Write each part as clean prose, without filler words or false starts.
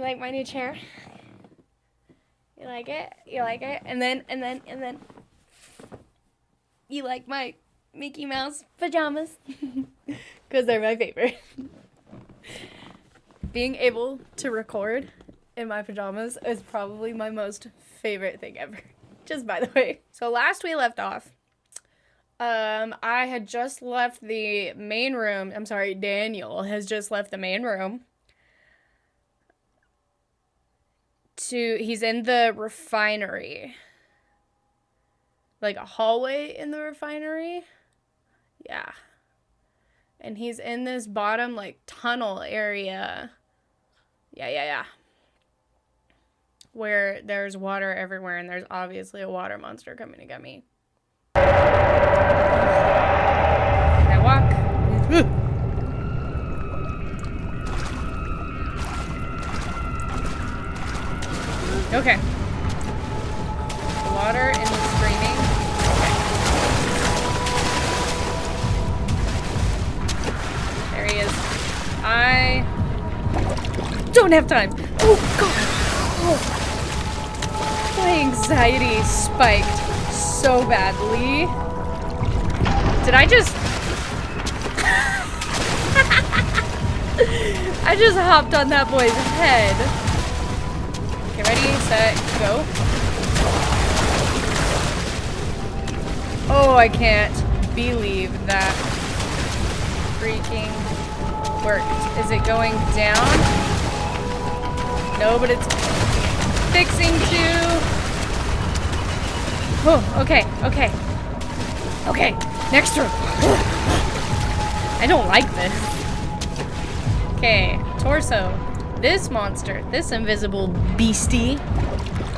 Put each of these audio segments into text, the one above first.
like my new chair? You like it? You like it? And then you like my Mickey Mouse pajamas? Because they're my favorite. Being able to record in my pajamas is probably my most favorite thing ever. Just by the way. So last we left off, I had just left the main room. I'm sorry, Daniel has just left the main room. He's in the refinery. Like a hallway in the refinery. Yeah. And he's in this bottom, like, tunnel area. Yeah. Where there's water everywhere, and there's obviously a water monster coming to get me. Can I walk? Okay. The water and the screaming. Okay. There he is. I don't have time. Oh, God. Oh. My anxiety spiked so badly. Did I just... I just hopped on that boy's head. Okay, ready, set, go. Oh, I can't believe that freaking worked. Is it going down? No, but it's fixing to... Oh, okay. Okay, next room. I don't like this. Okay, torso. This monster, this invisible beastie,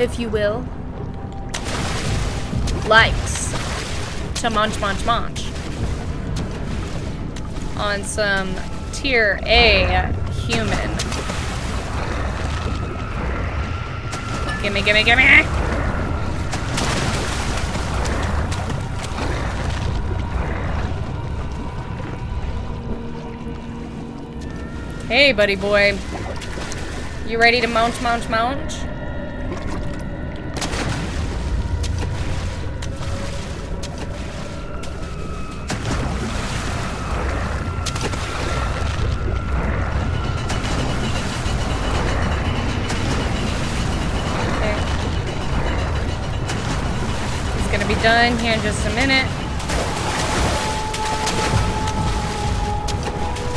if you will, likes to munch on some tier A human. Gimme. Hey, buddy boy. You ready to munch? Be done here in just a minute.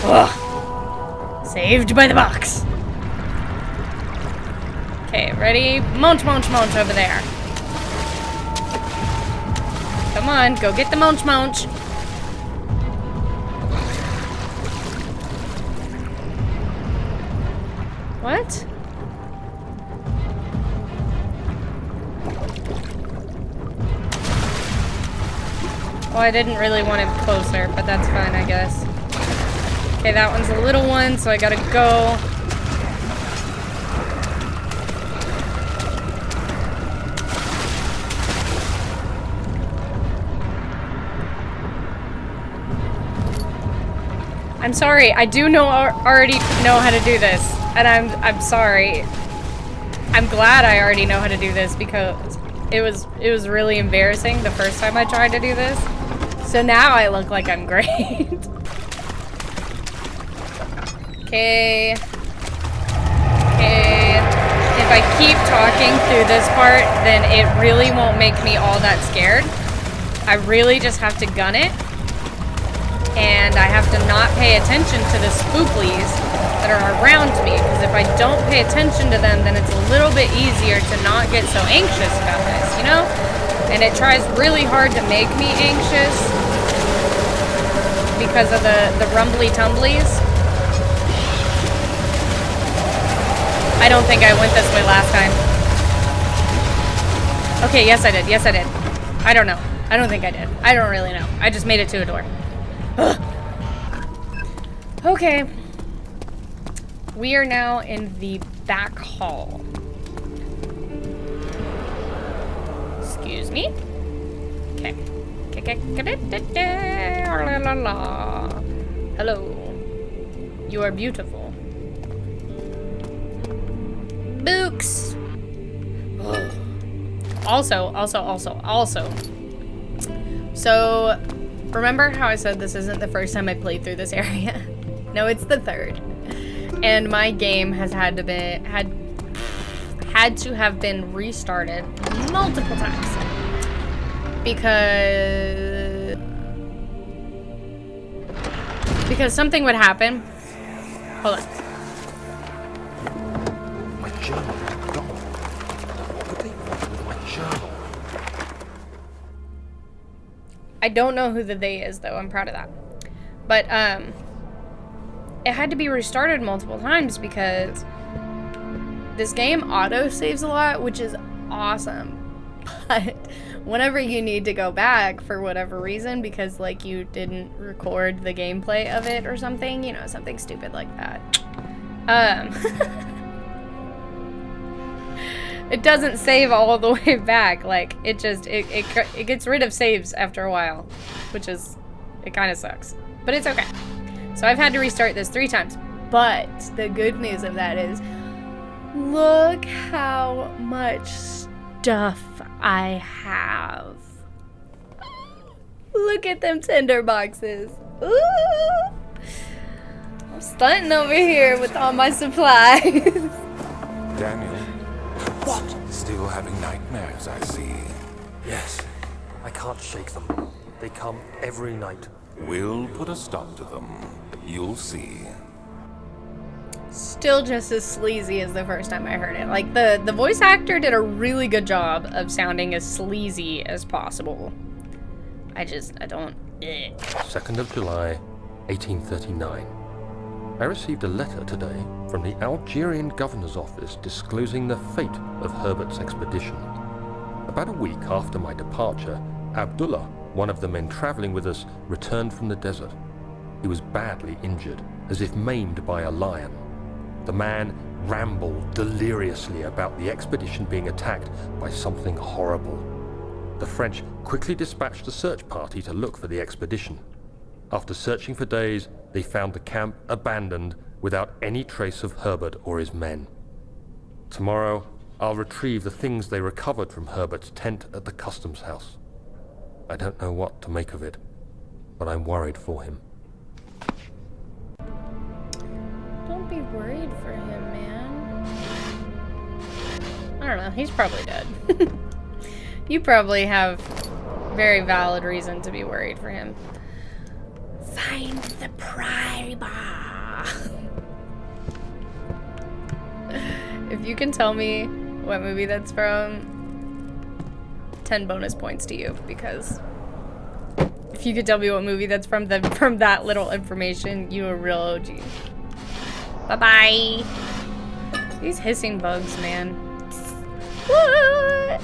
Ugh. Saved by the box. Okay, ready? Munch over there. Come on, go get the munch. What? Well, I didn't really want him closer, but that's fine, I guess. Okay, that one's a little one, so I gotta go. I'm sorry, I do already know how to do this, and I'm sorry. I'm glad I already know how to do this because it was really embarrassing the first time I tried to do this. So now I look like I'm great. Okay. If I keep talking through this part, then it really won't make me all that scared. I really just have to gun it. And I have to not pay attention to the spooplies that are around me. Because if I don't pay attention to them, then it's a little bit easier to not get so anxious about this, you know? And it tries really hard to make me anxious because of the rumbly tumblies. I don't think I went this way last time. Okay, yes I did. I don't know. I don't think I did. I don't really know. I just made it to a door. Ugh. Okay. We are now in the back hall. Excuse me. Okay. Hello. You are beautiful. Books. Also. So, remember how I said this isn't the first time I played through this area? No, it's the third. And my game has had to have been restarted multiple times. Because something would happen. Hold on. My journal is gone. What could they want with my journal? I don't know who the they is, though. I'm proud of that. But, it had to be restarted multiple times because this game auto-saves a lot, which is awesome. But whenever you need to go back for whatever reason, because, like, you didn't record the gameplay of it or something, you know, something stupid like that. It doesn't save all the way back. Like, it gets rid of saves after a while, which is, it kind of sucks. But it's okay. So I've had to restart this 3 times. But the good news of that is, look how much stuff I have. Look at them tinder boxes. Ooh. I'm stunting over here with all my supplies. Daniel. What? Still having nightmares, I see. Yes. I can't shake them. They come every night. We'll put a stop to them. You'll see. Still just as sleazy as the first time I heard it. Like, the voice actor did a really good job of sounding as sleazy as possible. I don't... 2nd of July, 1839. I received a letter today from the Algerian governor's office disclosing the fate of Herbert's expedition. About a week after my departure, Abdullah, one of the men traveling with us, returned from the desert. He was badly injured, as if maimed by a lion. The man rambled deliriously about the expedition being attacked by something horrible. The French quickly dispatched a search party to look for the expedition. After searching for days, they found the camp abandoned without any trace of Herbert or his men. Tomorrow, I'll retrieve the things they recovered from Herbert's tent at the customs house. I don't know what to make of it, but I'm worried for him. Don't be worried for him, man. I don't know, he's probably dead. You probably have very valid reason to be worried for him. Find the primer. If you can tell me what movie that's from, 10 bonus points to you, because if you could tell me what movie that's from, then from that little information, you a real OG. Bye-bye. These hissing bugs, man. What?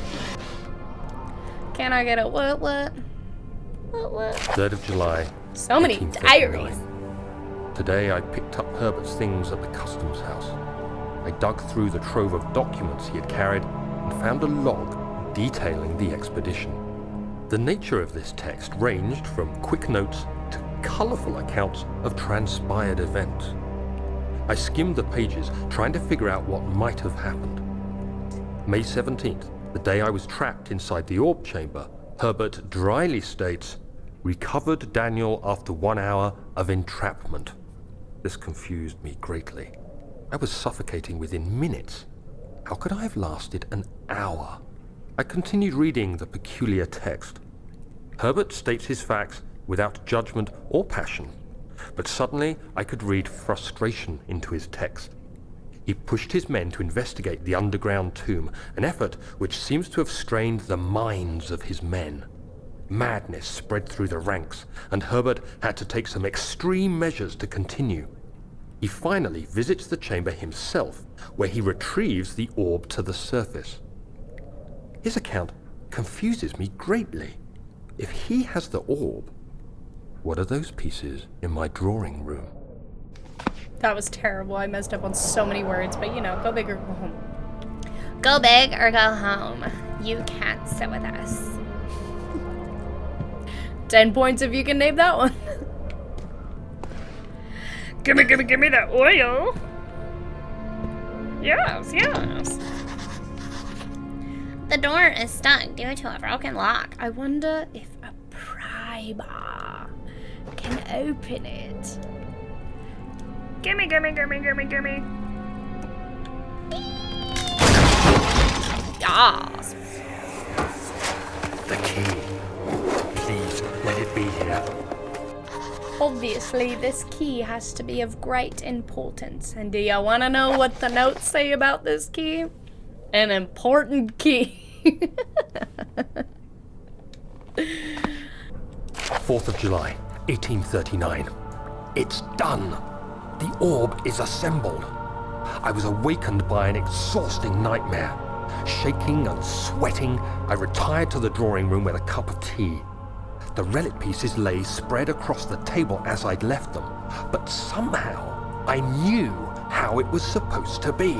Can I get a what? 3rd of July. So many diaries. Today I picked up Herbert's things at the customs house. I dug through the trove of documents he had carried and found a log detailing the expedition. The nature of this text ranged from quick notes to colourful accounts of transpired events. I skimmed the pages, trying to figure out what might have happened. May 17th, the day I was trapped inside the orb chamber, Herbert dryly states, "Recovered Daniel after 1 hour of entrapment." This confused me greatly. I was suffocating within minutes. How could I have lasted an hour? I continued reading the peculiar text. Herbert states his facts without judgment or passion, but suddenly I could read frustration into his text. He pushed his men to investigate the underground tomb, an effort which seems to have strained the minds of his men. Madness spread through the ranks, and Herbert had to take some extreme measures to continue. He finally visits the chamber himself, where he retrieves the orb to the surface. His account confuses me greatly. If he has the orb, what are those pieces in my drawing room? That was terrible. I messed up on so many words, but you know, go big or go home. Go big or go home. You can't sit with us. 10 points if you can name that one. Gimme that oil. Yes, yes. The door is stuck due to a broken lock. I wonder if a primer can open it. Gimme, gimme, gimme, gimme, gimme. Yes. The key. Please, let it be here. Obviously, this key has to be of great importance. And do you want to know what the notes say about this key? An important key. 4th of July, 1839. It's done. The orb is assembled. I was awakened by an exhausting nightmare. Shaking and sweating, I retired to the drawing room with a cup of tea. The relic pieces lay spread across the table as I'd left them, but somehow I knew how it was supposed to be.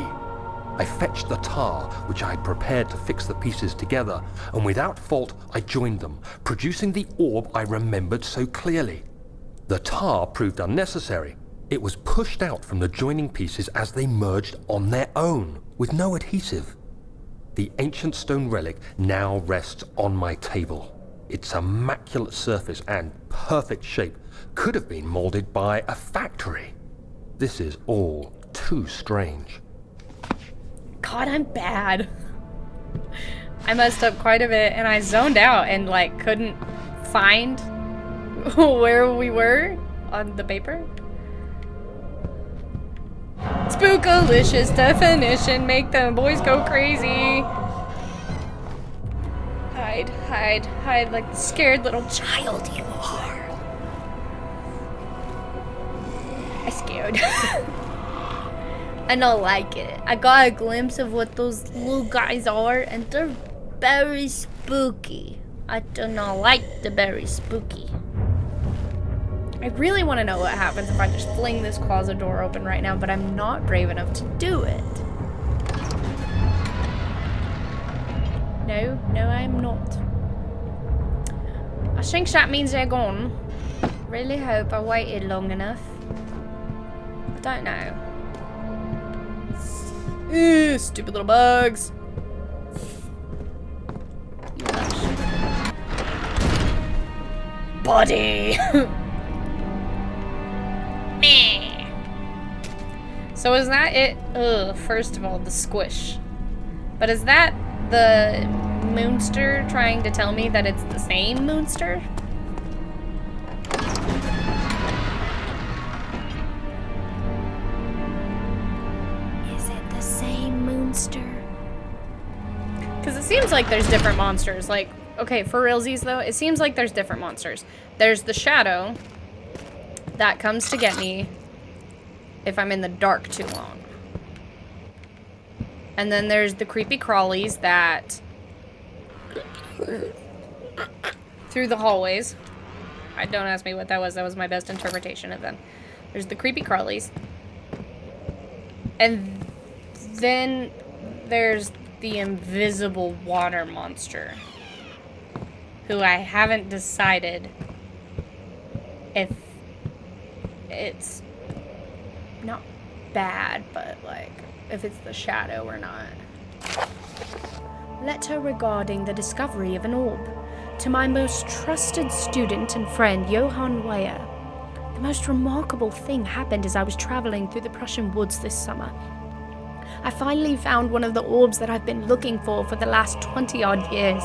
I fetched the tar, which I had prepared to fix the pieces together, and without fault I joined them, producing the orb I remembered so clearly. The tar proved unnecessary. It was pushed out from the joining pieces as they merged on their own, with no adhesive. The ancient stone relic now rests on my table. Its immaculate surface and perfect shape could have been molded by a factory. This is all too strange. God, I'm bad. I messed up quite a bit and I zoned out and like couldn't find where we were on the paper. Spookalicious definition, make them boys go crazy. Hide, hide, hide like the scared little child you are. I scared. I don't like it. I got a glimpse of what those little guys are, and they're very spooky. I do not like the very spooky. I really want to know what happens if I just fling this closet door open right now, but I'm not brave enough to do it. No, I'm not. I think that means they're gone. Really hope I waited long enough. I don't know. Ew, stupid little bugs. Buddy. Meh. So is that it? Ugh, first of all, the squish. But is that the moonster trying to tell me that it's the same moonster? Because it seems like there's different monsters. Like, okay, for realsies though, it seems like there's different monsters. There's the shadow that comes to get me if I'm in the dark too long. And then there's the creepy crawlies that through the hallways. Don't ask me what that was. That was my best interpretation of them. There's the creepy crawlies. And then there's the invisible water monster, who I haven't decided if it's not bad, but like if it's the shadow or not. Letter regarding the discovery of an orb. To my most trusted student and friend, Johann Weyer. The most remarkable thing happened as I was traveling through the Prussian woods this summer. I finally found one of the orbs that I've been looking for the last 20-odd years.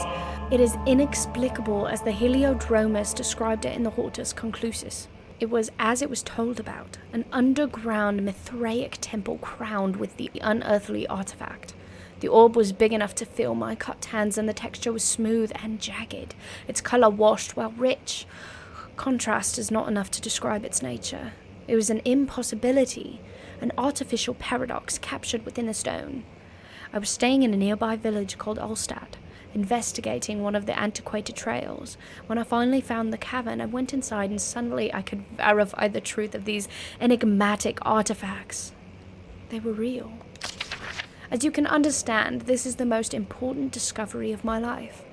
It is inexplicable as the Heliodromus described it in the Hortus Conclusus. It was as it was told about, an underground Mithraic temple crowned with the unearthly artifact. The orb was big enough to fill my cupped hands, and the texture was smooth and jagged, its color washed while rich. Contrast is not enough to describe its nature. It was an impossibility, an artificial paradox captured within a stone. I was staying in a nearby village called Ulstadt, investigating one of the antiquated trails. When I finally found the cavern, I went inside and suddenly I could verify the truth of these enigmatic artifacts. They were real. As you can understand, this is the most important discovery of my life,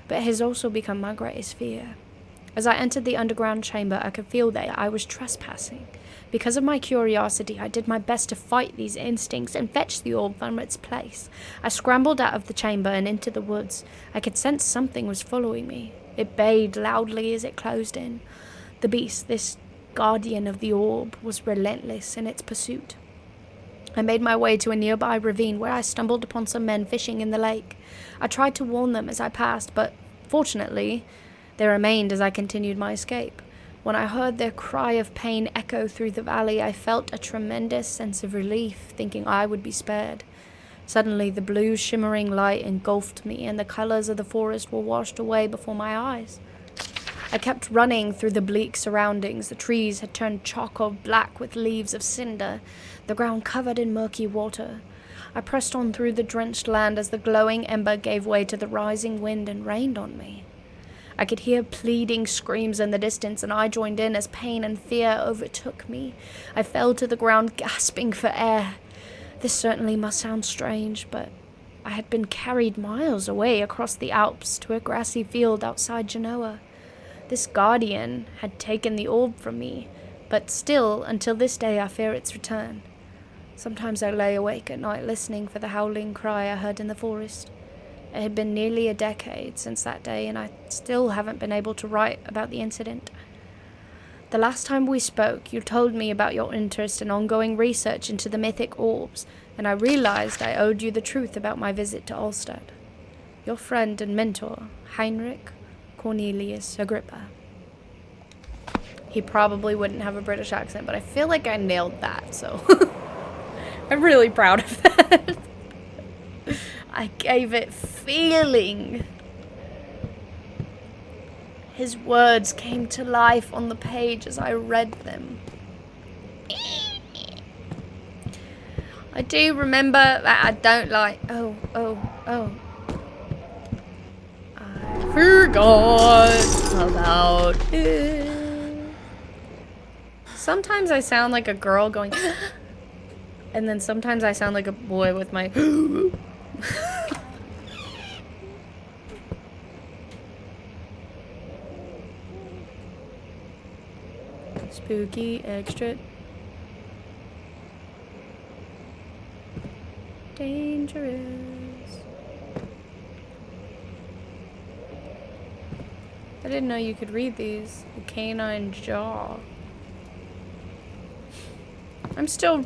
but it has also become my greatest fear. As I entered the underground chamber, I could feel that I was trespassing. Because of my curiosity, I did my best to fight these instincts and fetch the orb from its place. I scrambled out of the chamber and into the woods. I could sense something was following me. It bayed loudly as it closed in. The beast, this guardian of the orb, was relentless in its pursuit. I made my way to a nearby ravine where I stumbled upon some men fishing in the lake. I tried to warn them as I passed, but fortunately, they remained as I continued my escape. When I heard their cry of pain echo through the valley, I felt a tremendous sense of relief, thinking I would be spared. Suddenly, the blue shimmering light engulfed me, and the colors of the forest were washed away before my eyes. I kept running through the bleak surroundings. The trees had turned charcoal black with leaves of cinder, the ground covered in murky water. I pressed on through the drenched land as the glowing ember gave way to the rising wind and rained on me. I could hear pleading screams in the distance, and I joined in as pain and fear overtook me. I fell to the ground, gasping for air. This certainly must sound strange, but I had been carried miles away across the Alps to a grassy field outside Genoa. This guardian had taken the orb from me, but still, until this day, I fear its return. Sometimes I lay awake at night listening for the howling cry I heard in the forest. It had been nearly a decade since that day, and I still haven't been able to write about the incident. The last time we spoke, you told me about your interest and ongoing research into the mythic orbs, and I realized I owed you the truth about my visit to Ulstad. Your friend and mentor, Heinrich Cornelius Agrippa. He probably wouldn't have a British accent, but I feel like I nailed that, so I'm really proud of that. I gave it feeling. His words came to life on the page as I read them. I do remember that I don't like... Oh. I forgot about it. Sometimes I sound like a girl going... and then sometimes I sound like a boy with my... Spooky extra dangerous. I didn't know you could read these. The canine jaw. I'm still...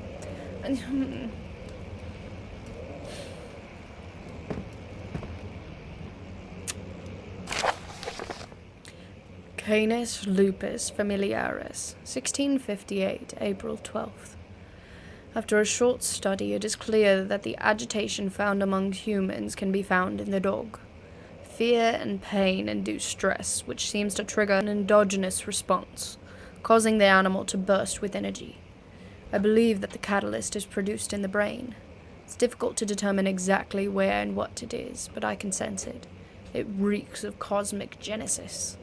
Canis lupus familiaris, 1658, April 12th. After a short study, it is clear that the agitation found among humans can be found in the dog. Fear and pain induce stress, which seems to trigger an endogenous response, causing the animal to burst with energy. I believe that the catalyst is produced in the brain. It's difficult to determine exactly where and what it is, but I can sense it. It reeks of cosmic genesis.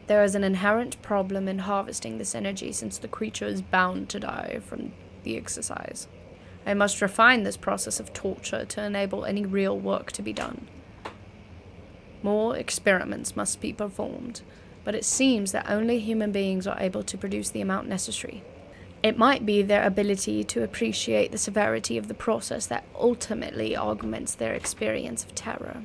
There is an inherent problem in harvesting this energy since the creature is bound to die from the exercise. I must refine this process of torture to enable any real work to be done. More experiments must be performed, but it seems that only human beings are able to produce the amount necessary. It might be their ability to appreciate the severity of the process that ultimately augments their experience of terror.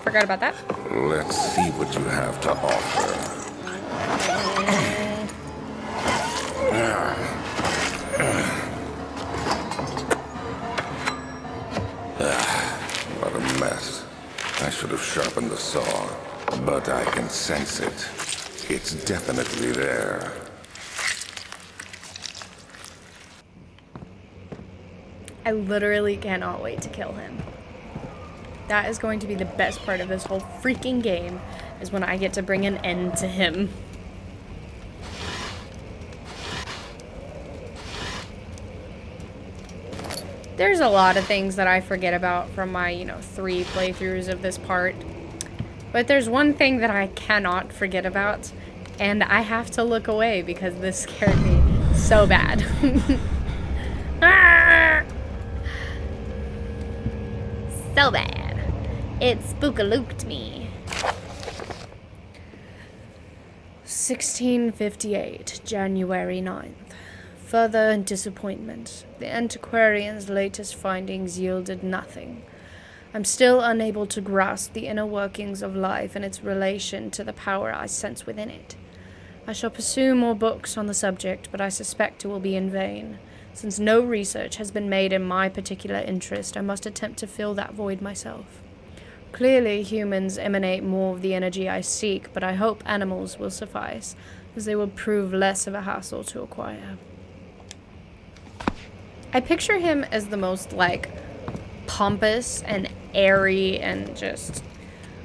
Forgot about that. Let's see what you have to offer. What a mess. I should have sharpened the saw, but I can sense it. It's definitely there. I literally cannot wait to kill him. That is going to be the best part of this whole freaking game, is when I get to bring an end to him. There's a lot of things that I forget about from my, 3 playthroughs of this part. But there's one thing that I cannot forget about, and I have to look away because this scared me so bad. Ah! So bad. It spookalooked me. 1658, January 9th. Further disappointment. The antiquarian's latest findings yielded nothing. I'm still unable to grasp the inner workings of life and its relation to the power I sense within it. I shall pursue more books on the subject, but I suspect it will be in vain. Since no research has been made in my particular interest, I must attempt to fill that void myself. Clearly, humans emanate more of the energy I seek, but I hope animals will suffice, as they will prove less of a hassle to acquire. I picture him as the most, pompous and airy and just,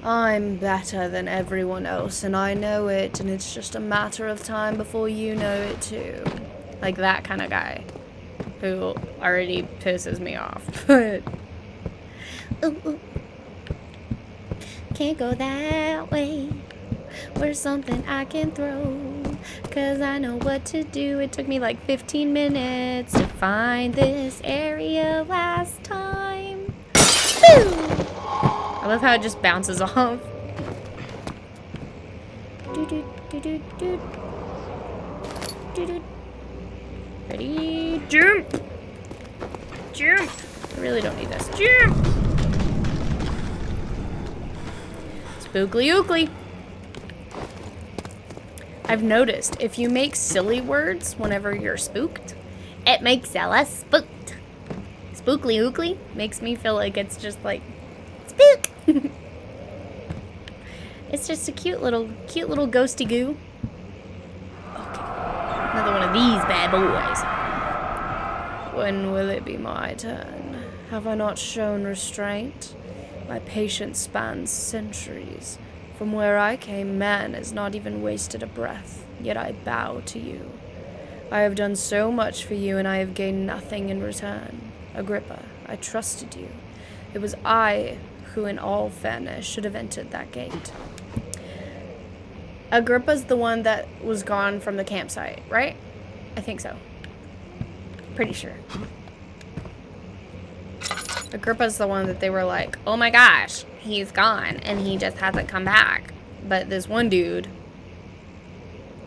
I'm better than everyone else, and I know it, and it's just a matter of time before you know it too. Like that kind of guy, who already pisses me off, but... Ooh. Can't go that way. Where's something I can throw? 'Cause I know what to do. It took me like 15 minutes to find this area last time. Woo! I love how it just bounces off. Ready? Jump! Jump! I really don't need this. Jump! Spookly ookly. I've noticed if you make silly words whenever you're spooked, It makes Ella spooked. spookly ookly makes me feel like it's just like Spook! it's just a cute little ghosty goo. Okay. Another one of these bad boys. When will it be my turn? Have I not shown restraint? My patience spans centuries. From where I came, man has not even wasted a breath, yet I bow to you. I have done so much for you, and I have gained nothing in return. Agrippa, I trusted you. It was I who, in all fairness, should have entered that gate. Agrippa's the one that was gone from the campsite, right? I think so. Pretty sure. Agrippa's the one that they were like, oh my gosh, he's gone, and he just hasn't come back. But this one dude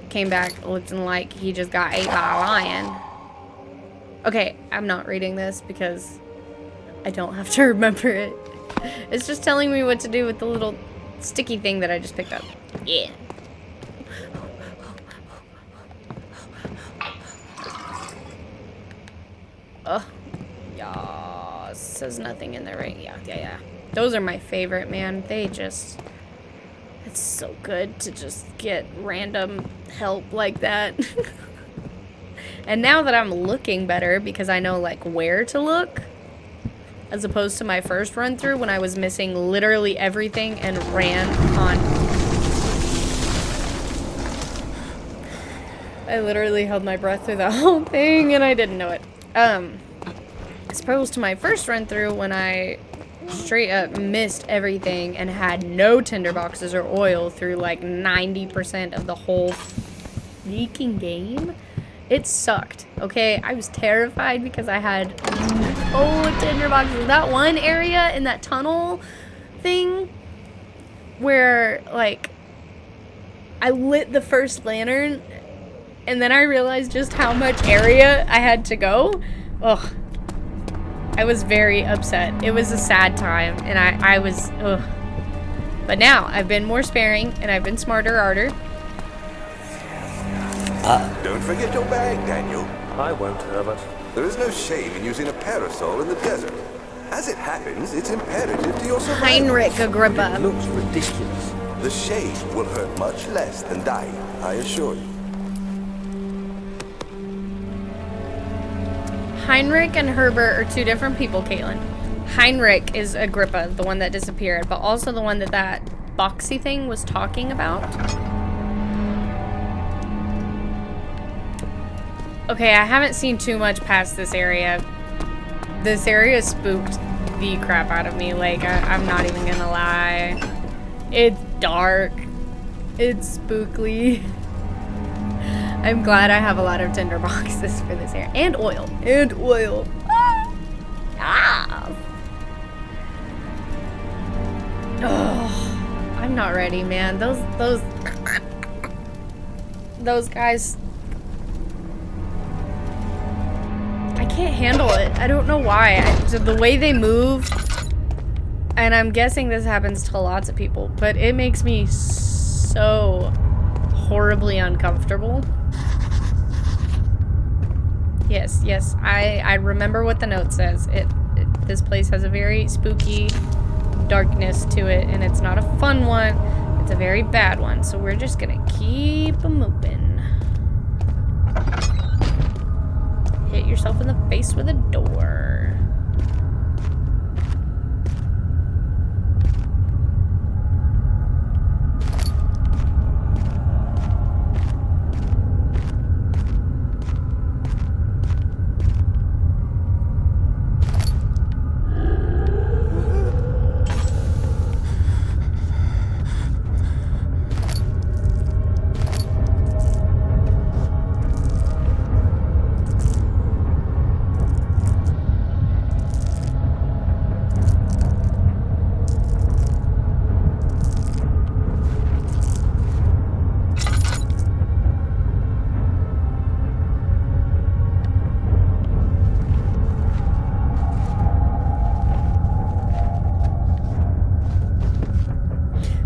came back looking like he just got ate by a lion. Okay, I'm not reading this because I don't have to remember it. It's just telling me what to do with the little sticky thing that I just picked up. Yeah. Ugh. Yeah, says nothing in there, right? Yeah. Those are my favorite, man. It's so good to just get random help like that. And now that I'm looking better because I know, where to look, as opposed to my first run through when I was missing literally everything and ran on. I literally held my breath through the whole thing and I didn't know it. As opposed to my first run through when I straight up missed everything and had no tinderboxes or oil through 90% of the whole freaking game. It sucked, okay? I was terrified because I had no tinderboxes. That one area in that tunnel thing where I lit the first lantern and then I realized just how much area I had to go. Ugh. I was very upset. It was a sad time, and I was, ugh. But now, I've been more sparing, and I've been smarter, arter. Don't forget your bag, Daniel. I won't, Herbert. There is no shame in using a parasol in the desert. As it happens, it's imperative to your survival. Heinrich Agrippa. It looks ridiculous. The shade will hurt much less than dying, I assure you. Heinrich and Herbert are two different people, Caitlin. Heinrich is Agrippa, the one that disappeared, but also the one that boxy thing was talking about. Okay, I haven't seen too much past this area. This area spooked the crap out of me. I'm not even gonna lie. It's dark. It's spookly. I'm glad I have a lot of tinder boxes for this area. And oil. Ah! Oh, I'm not ready, man. Those those guys... I can't handle it. I don't know why. The way they move, and I'm guessing this happens to lots of people, but it makes me so horribly uncomfortable. Yes, yes, I remember what the note says. This place has a very spooky darkness to it, and it's not a fun one. It's a very bad one, so we're just gonna keep moving. Hit yourself in the face with a door.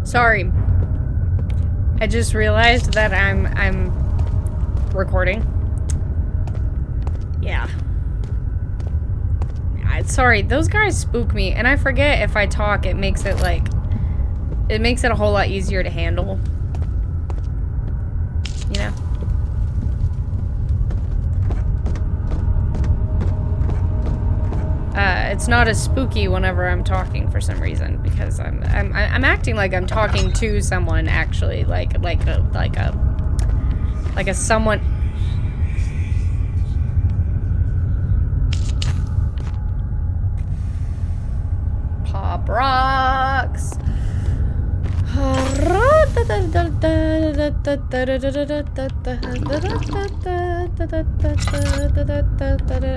Sorry. I just realized that I'm recording. Yeah. Sorry, those guys spook me, and I forget if I talk, it makes it like... It makes it a whole lot easier to handle. You know? It's not as spooky whenever I'm talking for some reason, because I'm acting like I'm talking to someone, actually, like a someone. Pop rocks.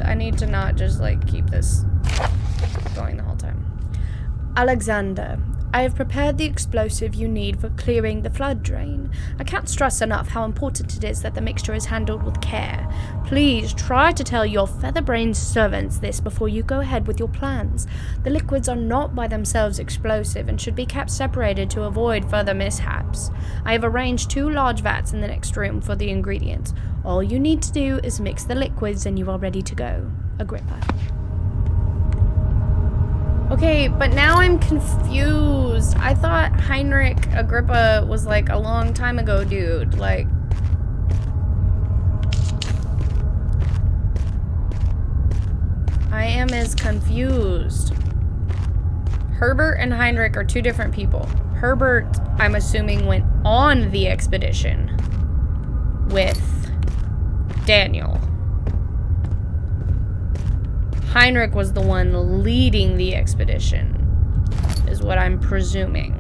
I need to not just like keep this going the whole time. Alexander, I have prepared the explosive you need for clearing the flood drain. I can't stress enough how important it is that the mixture is handled with care. Please try to tell your feather-brained servants this before you go ahead with your plans. The liquids are not by themselves explosive and should be kept separated to avoid further mishaps. I have arranged 2 large vats in the next room for the ingredients. All you need to do is mix the liquids and you are ready to go. Agrippa. Okay, but now I'm confused. I thought Heinrich Agrippa was like a long time ago dude. Like... I am as confused. Herbert and Heinrich are 2 different people. Herbert, I'm assuming, went on the expedition with Daniel. Heinrich was the one leading the expedition, is what I'm presuming.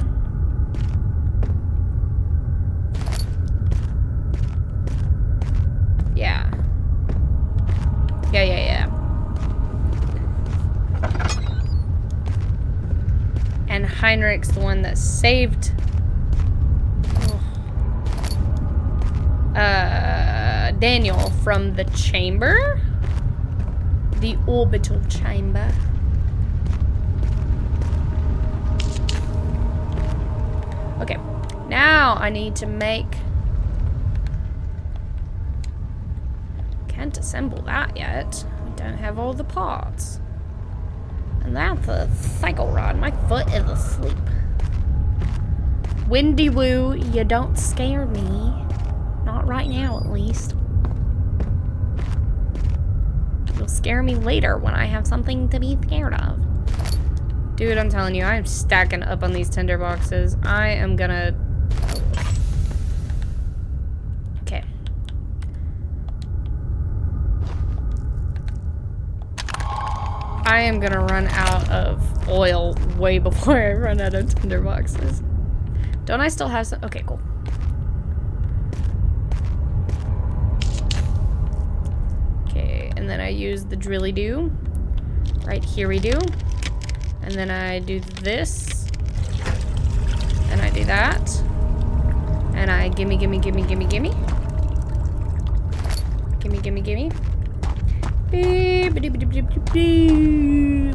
Yeah. Yeah. And Heinrich's the one that saved... Daniel from the chamber? The orbital chamber. Okay, now I need to make... Can't assemble that yet. I don't have all the parts. And that's a cycle rod. My foot is asleep. Windy Woo, you don't scare me. Not right now, at least. You'll scare me later when I have something to be scared of. Dude, I'm telling you, I'm stacking up on these tinder boxes. I am gonna... Okay. I am gonna run out of oil way before I run out of tinder boxes. Don't I still have some? Okay, cool. Okay, and then I use the drilly-do. Right here we do. And then I do this. And I do that. And I gimme. Gimme, gimme, gimme.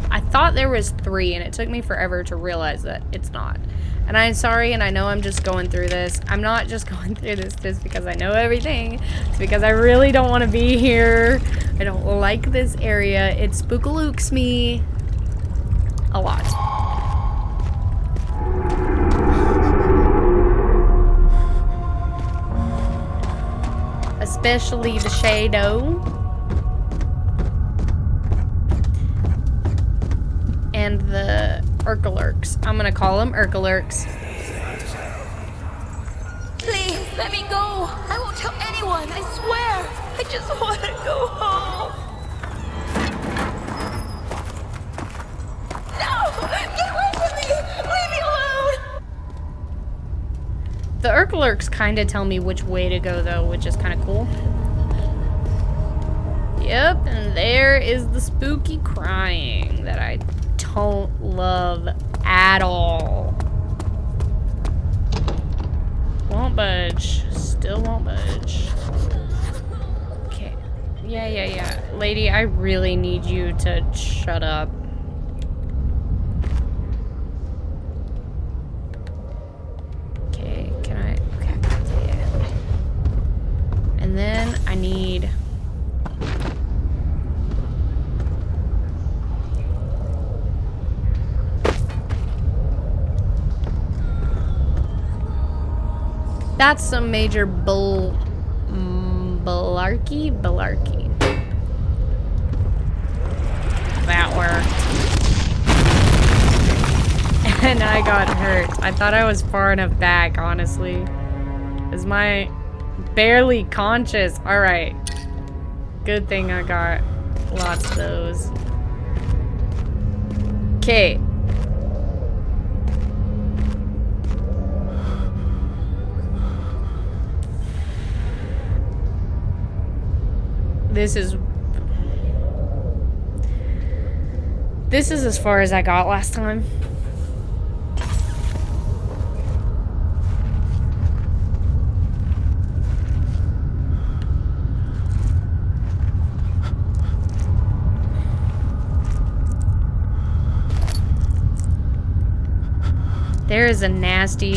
I thought there was 3, and it took me forever to realize that it's not. And I'm sorry, and I know I'm just going through this. I'm not just going through this just because I know everything. It's because I really don't want to be here. I don't like this area. It spookalooks me a lot. Especially the shadow. And the Urkelurks. I'm gonna call them Urkelurks. Please, let me go. I won't tell anyone, I swear. I just want to go home. No! Get away from me! Leave me alone! The Urkelurks kind of tell me which way to go, though, which is kind of cool. Yep, and there is the spooky crying that I don't love at all. Won't budge. Still won't budge. Okay. Yeah. Lady, I really need you to shut up. Okay, can I? Okay, yeah. And then I need... That's some major Balarkey. That worked. And I got hurt. I thought I was far enough back, honestly. Is my barely conscious? Alright. Good thing I got lots of those. Okay. This is as far as I got last time. There is a nasty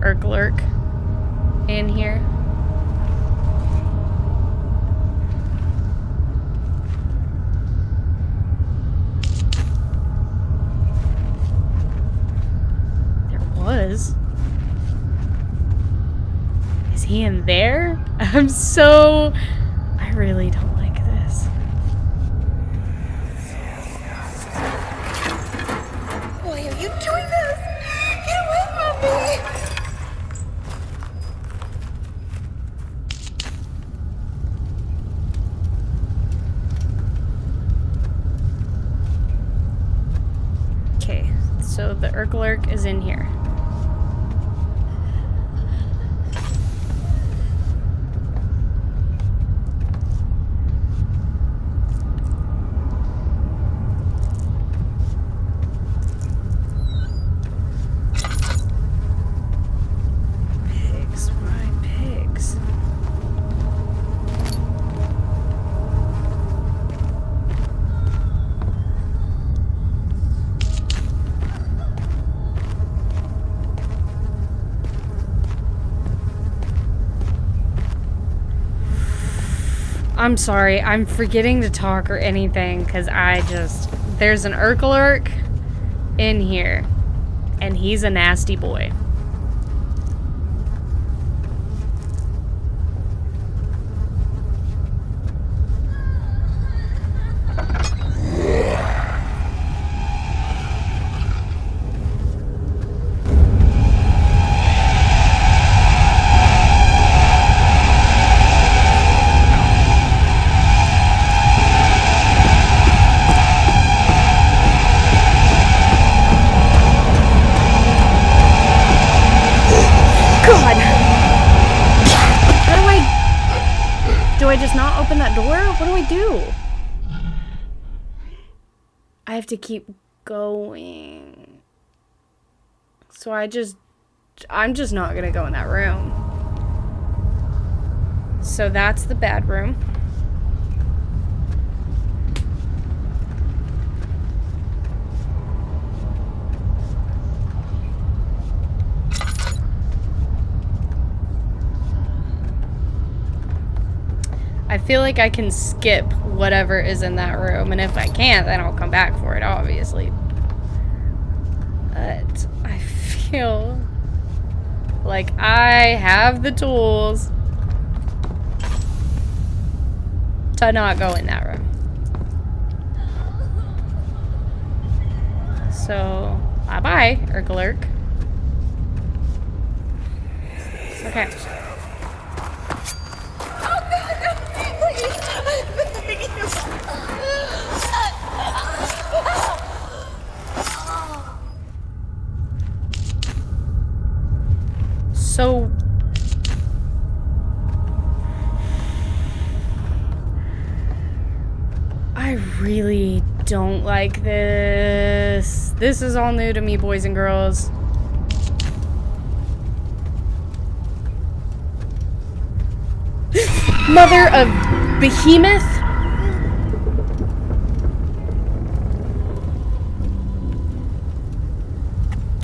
Urkelurk in here. Is he in there? I really don't like this. Why are you doing this? Get away from me! Okay, so the Urkelurk is in here. I'm sorry, I'm forgetting to talk or anything because there's an Urkelurk in here and he's a nasty boy. Do I just not open that door? What do I do? I have to keep going. So I'm just not gonna go in that room. So that's the bedroom. I feel like I can skip whatever is in that room, and if I can't, then I'll come back for it, obviously. But I feel like I have the tools to not go in that room. So, bye-bye, Urkelurk. Okay. So I really don't like this. This is all new to me, boys and girls. Mother of Behemoth?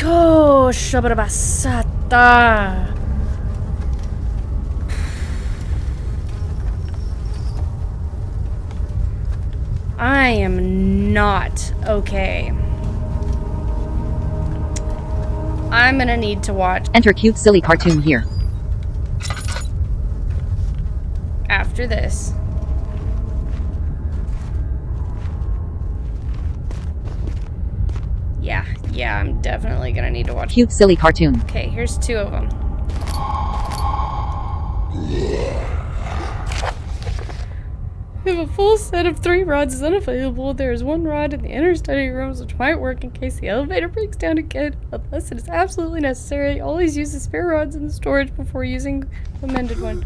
Oh, shabarabasata. I am not okay. I'm gonna need to watch Enter cute silly cartoon here. after this. Yeah, I'm definitely gonna need to watch. Cute silly cartoon. Okay, here's 2 of them. If a full set of 3 rods is unavailable, there is 1 rod in the inner study rooms which might work in case the elevator breaks down again. Unless it is absolutely necessary, always use the spare rods in the storage before using the mended one.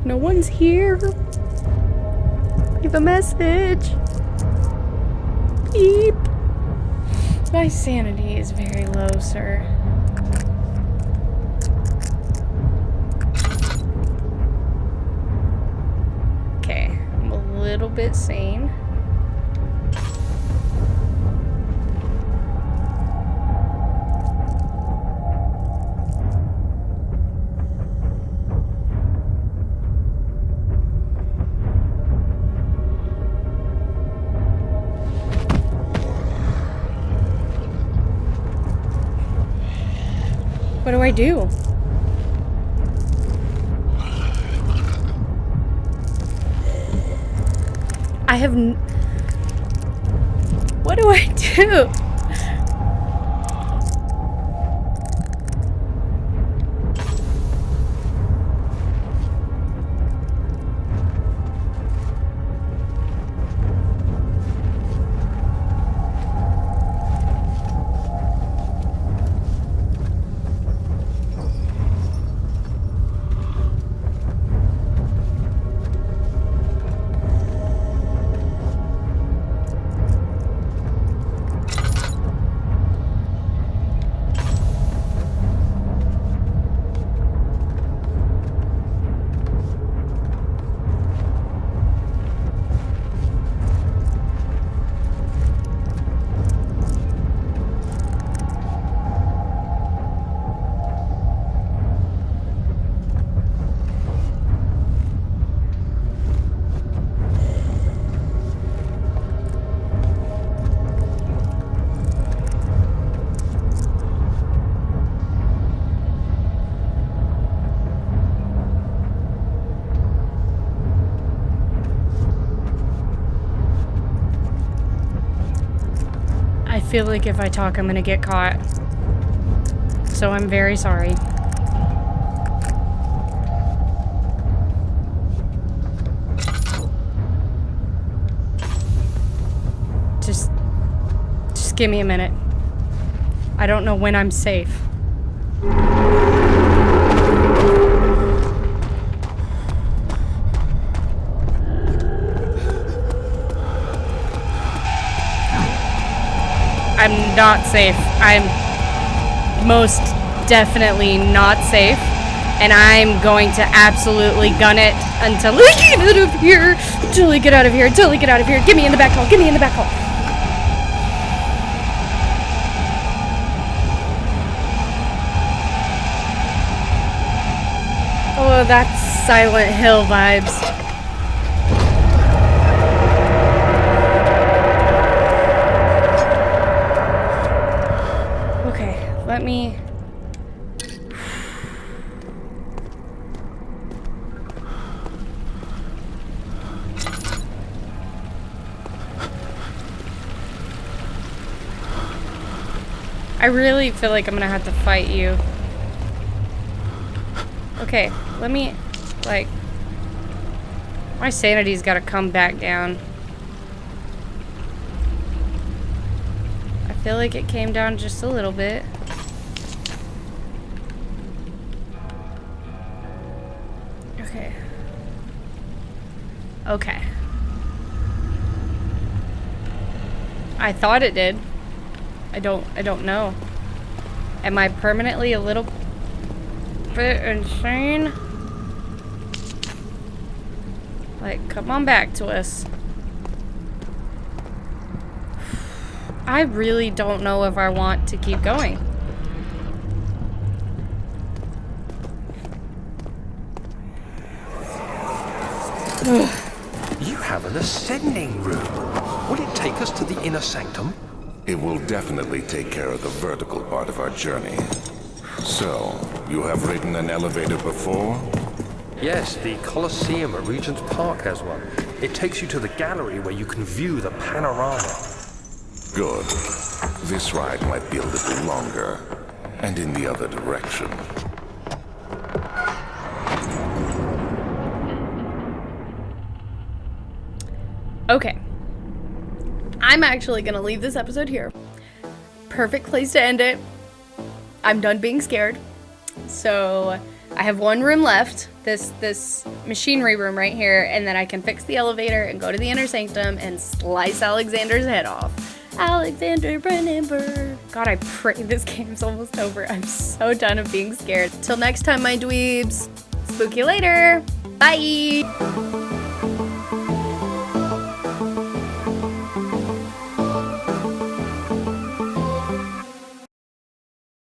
No one's here. Leave a message. Beep. My sanity is very low, sir. Okay, I'm a little bit sane. What do I do? I have what do I do? I feel like if I talk, I'm gonna get caught. So I'm very sorry. give me a minute. I don't know when I'm safe. I'm not safe. I'm most definitely not safe. And I'm going to absolutely gun it until I get out of here. Until I get out of here. Until I get out of here. Get me in the back hall. Get me in the back hall. Oh, that's Silent Hill vibes. Okay, let me... I really feel like I'm gonna have to fight you. Okay, let me, like, my sanity's gotta come back down. I feel like it came down just a little bit. Okay. Okay. I thought it did. I don't know. Am I permanently a little bit insane? Like, come on back to us. I really don't know if I want to keep going. You have an ascending room. Will it take us to the inner sanctum? It will definitely take care of the vertical part of our journey. So, you have ridden an elevator before? Yes, the Colosseum at Regent's Park has one. It takes you to the gallery where you can view the panorama. Good. This ride might be a little longer, and in the other direction. Okay. I'm actually gonna leave this episode here. Perfect place to end it. I'm done being scared. So I have one room left, this machinery room right here, and then I can fix the elevator and go to the inner sanctum and slice Alexander's head off. Alexander Brennenberg. God, I pray this game's almost over. I'm so done of being scared. Till next time, my dweebs. Spook you later. Bye.